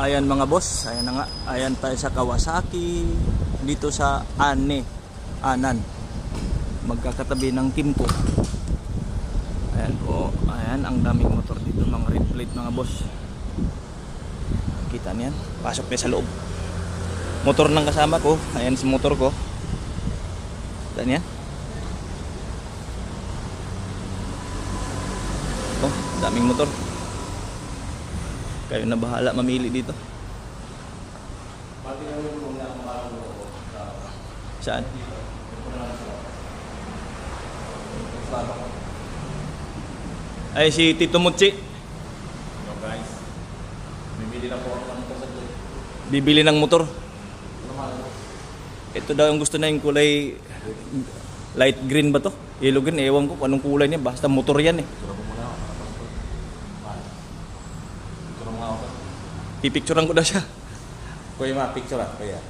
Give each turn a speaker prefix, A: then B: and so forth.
A: Ayan mga boss, ayan na nga. Ayan tayo sa Kawasaki dito sa Anan. Magkakatabi ng Kimco. Ayan po, ayan ang daming motor dito, mga red plate mga boss. Kita niyan, pasok na sa loob. Motor ng kasama ko, ayan si motor ko. Kita niyan. Oh, daming motor. Kayo na bahala mamili dito. Saan? Ay, si Tito Mutsi.
B: Hello guys. Bibili lang po ako ng motor.
A: Bibili ng motor. Ito daw yung gusto na yung kulay light green ba to? Yellow green, ewan ko kung anong kulay niya. Basta motor yan eh.
B: Turo ko muna ako. Turo mo ako.
A: Pipicturean ko daw siya.
B: Kuya ma, picture ah. Kuya.